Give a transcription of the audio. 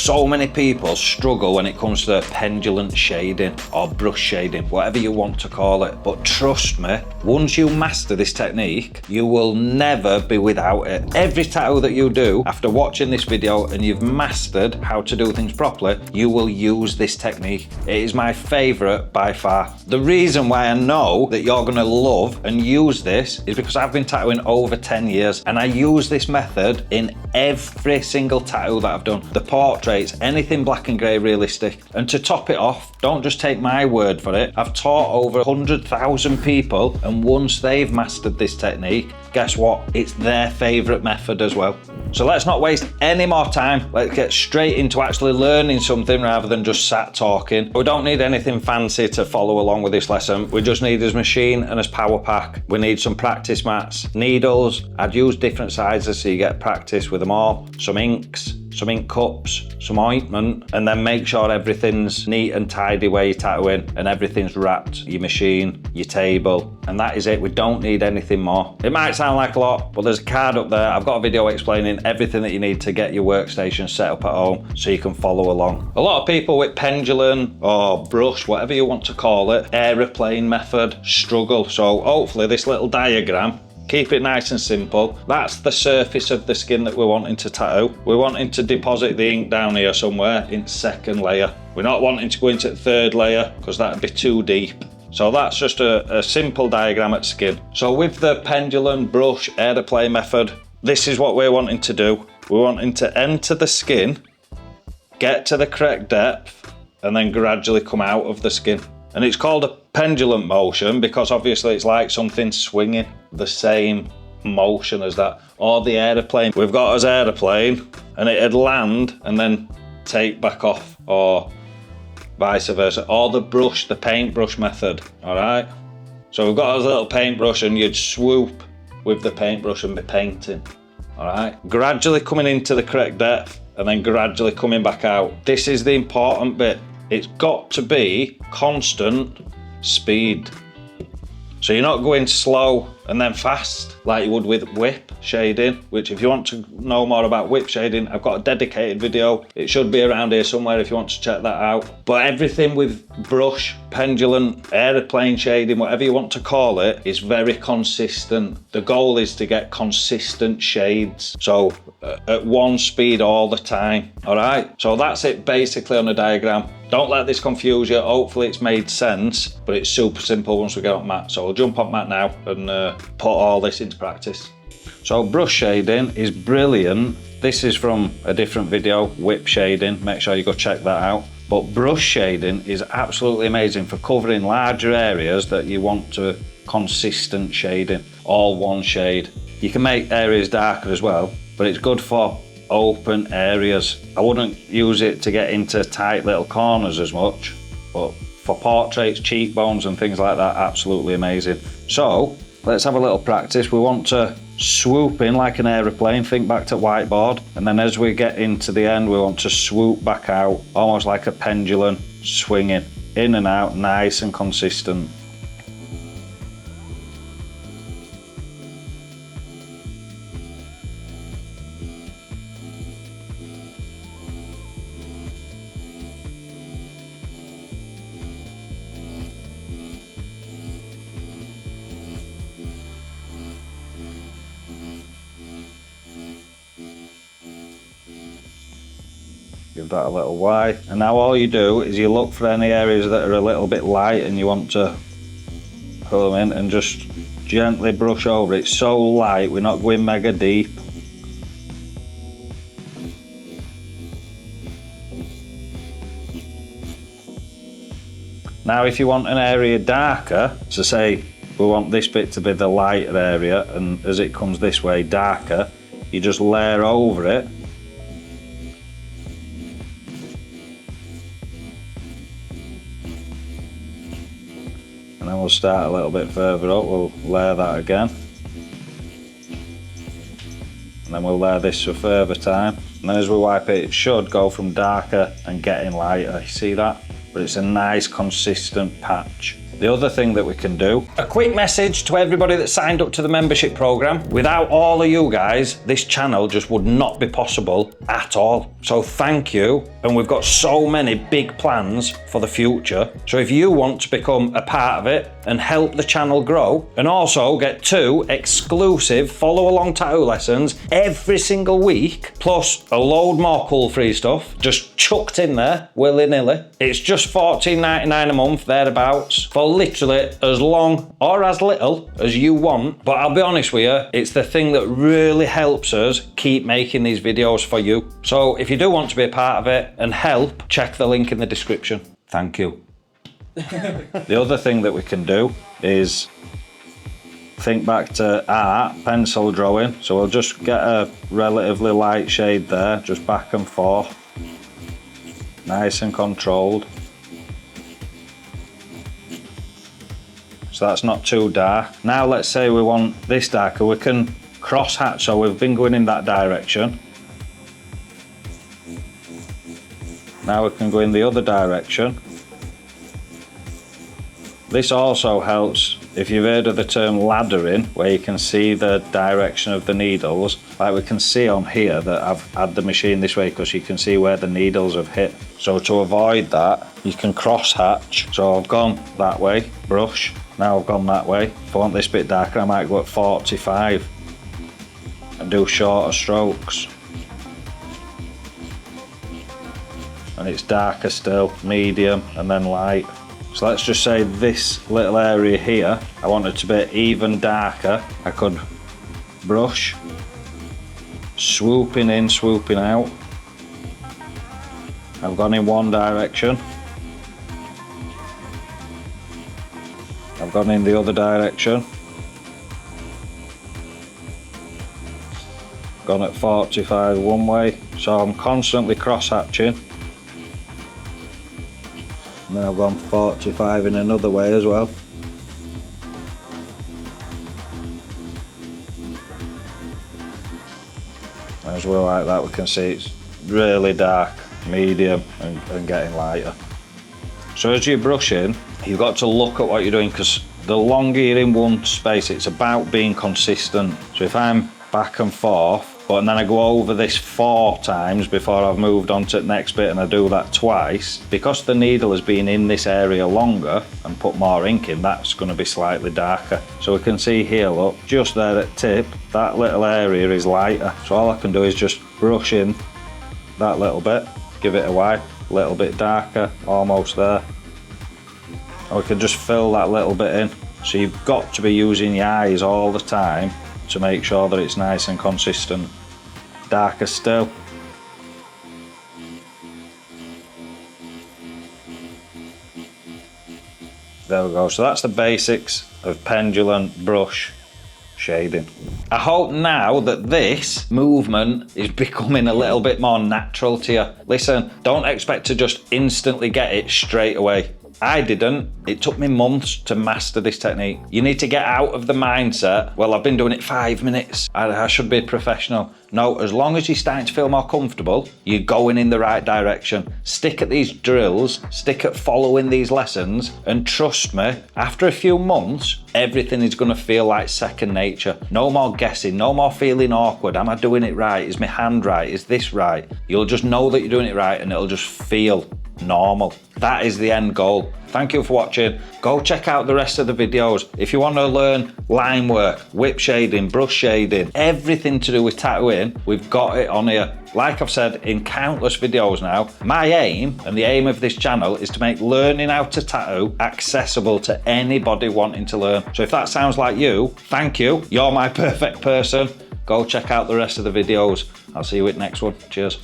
So many people struggle when it comes to pendulum shading or brush shading, whatever you want to call it. But trust me, once you master this technique, you will never be without it. Every tattoo that you do after watching this video and you've mastered how to do things properly, you will use this technique. It is my favorite by far. The reason why I know that you're gonna love and use this is because I've been tattooing over 10 years and I use this method in every single tattoo that I've done. The portraits, anything black and grey realistic. And to top it off, don't just take my word for it. I've taught over 100,000 people, and once they've mastered this technique, guess what? It's their favourite method as well. So let's not waste any more time. Let's get straight into actually learning something rather than just sat talking. We don't need anything fancy to follow along with this lesson. We just need his machine and his power pack. We need some practice mats, needles. I'd use different sizes so you get practice with them all. Some inks, some ink cups, some ointment, and then make sure everything's neat and tidy where you're tattooing and everything's wrapped, your machine, your table, and that is it. We don't need anything more. It might sound like a lot, but there's a card up there. I've got a video explaining everything that you need to get your workstation set up at home so you can follow along. A lot of people with pendulum or brush, whatever you want to call it, aeroplane method, struggle. So hopefully this little diagram, keep it nice and simple. That's the surface of the skin that we're wanting to tattoo. We're wanting to deposit the ink down here somewhere in second layer. We're not wanting to go into the third layer because that'd be too deep. So that's just a simple diagram at skin. So with the pendulum brush aeroplane method, this is what we're wanting to do. We're wanting to enter the skin, get to the correct depth, and then gradually come out of the skin. And it's called a pendulum motion because obviously it's like something swinging, the same motion as that. Or the aeroplane. We've got as aeroplane and it'd land and then take back off, or vice versa. Or the brush, the paintbrush method, all right? So we've got a little paintbrush and you'd swoop with the paintbrush and be painting, all right? Gradually coming into the correct depth and then gradually coming back out. This is the important bit. It's got to be constant speed. So you're not going slow and then fast like you would with whip shading, which if you want to know more about whip shading, I've got a dedicated video. It should be around here somewhere if you want to check that out. But everything with brush, pendulum, aeroplane shading, whatever you want to call it, is very consistent. The goal is to get consistent shades. So at one speed all the time, all right? So that's it basically on the diagram. Don't let this confuse you. Hopefully it's made sense, but it's super simple once we get on mat. So we'll jump on mat now and put all this into practice. So brush shading is brilliant. This is from a different video, whip shading. Make sure you go check that out. But brush shading is absolutely amazing for covering larger areas that you want to consistent shading, all one shade. You can make areas darker as well, but it's good for open areas. I wouldn't use it to get into tight little corners as much, but for portraits, cheekbones and things like that, absolutely amazing. So let's have a little practice. We want to swoop in like an aeroplane, think back to whiteboard, and then as we get into the end we want to swoop back out almost like a pendulum, swinging in and out, nice and consistent. Give that a little wide. And now all you do is you look for any areas that are a little bit light and you want to pull them in and just gently brush over. It's so light, we're not going mega deep. Now if you want an area darker, so say we want this bit to be the lighter area, and as it comes this way darker, you just layer over it. And then we'll start a little bit further up, we'll layer that again. And then we'll layer this for further time. And then as we wipe it, it should go from darker and getting lighter, you see that? But it's a nice consistent patch. The other thing that we can do, a quick message to everybody that signed up to the membership program. Without all of you guys, this channel just would not be possible at all. So thank you. And we've got so many big plans for the future. So if you want to become a part of it and help the channel grow, and also get 2 exclusive follow along tattoo lessons every single week, plus a load more cool free stuff just chucked in there willy-nilly. It's just $14.99 a month, thereabouts, for literally as long or as little as you want. But I'll be honest with you, it's the thing that really helps us keep making these videos for you. So if you do want to be a part of it and help, check the link in the description. Thank you. The other thing that we can do is think back to art, pencil drawing. So we'll just get a relatively light shade there, just back and forth. Nice and controlled. So that's not too dark. Now let's say we want this darker, we can cross hatch. So we've been going in that direction. Now we can go in the other direction. This also helps if you've heard of the term laddering, where you can see the direction of the needles. Like we can see on here that I've had the machine this way because you can see where the needles have hit. So to avoid that, you can cross hatch. So I've gone that way, brush. Now I've gone that way. If I want this bit darker, I might go at 45 and do shorter strokes. And it's darker still, medium, and then light. So let's just say this little area here, I want it to be even darker. I could brush, swooping in, swooping out. I've gone in one direction. I've gone in the other direction. Gone at 45 one way. So I'm constantly cross-hatching. And then I've gone 45 in another way as well. As well like that, we can see it's really dark, medium, and getting lighter. So as you're brushing, you've got to look at what you're doing, because the longer you're in one space, it's about being consistent. So if I'm back and forth, but then I go over this 4 times before I've moved on to the next bit, and I do that twice, because the needle has been in this area longer and put more ink in, that's going to be slightly darker. So we can see here, look, just there at tip, that little area is lighter. So all I can do is just brush in that little bit, give it a wipe, a little bit darker, almost there. And we can just fill that little bit in. So you've got to be using your eyes all the time to make sure that it's nice and consistent. Darker still. There we go. So that's the basics of Pendulum brush shading. I hope now that this movement is becoming a little bit more natural to you. Listen, don't expect to just instantly get it straight away. I didn't. It took me months to master this technique. You need to get out of the mindset, well, I've been doing it 5 minutes, I should be a professional. No, as long as you're starting to feel more comfortable, you're going in the right direction. Stick at these drills, stick at following these lessons, and trust me, after a few months, everything is gonna feel like second nature. No more guessing, no more feeling awkward. Am I doing it right? Is my hand right? Is this right? You'll just know that you're doing it right, and it'll just feel normal. That is the end goal. Thank you for watching. Go check out the rest of the videos. If you want to learn line work, whip shading, brush shading, everything to do with tattooing, we've got it on here. Like I've said in countless videos now, my aim and the aim of this channel is to make learning how to tattoo accessible to anybody wanting to learn. So if that sounds like you, thank you. You're my perfect person. Go check out the rest of the videos. I'll see you with the next one. Cheers.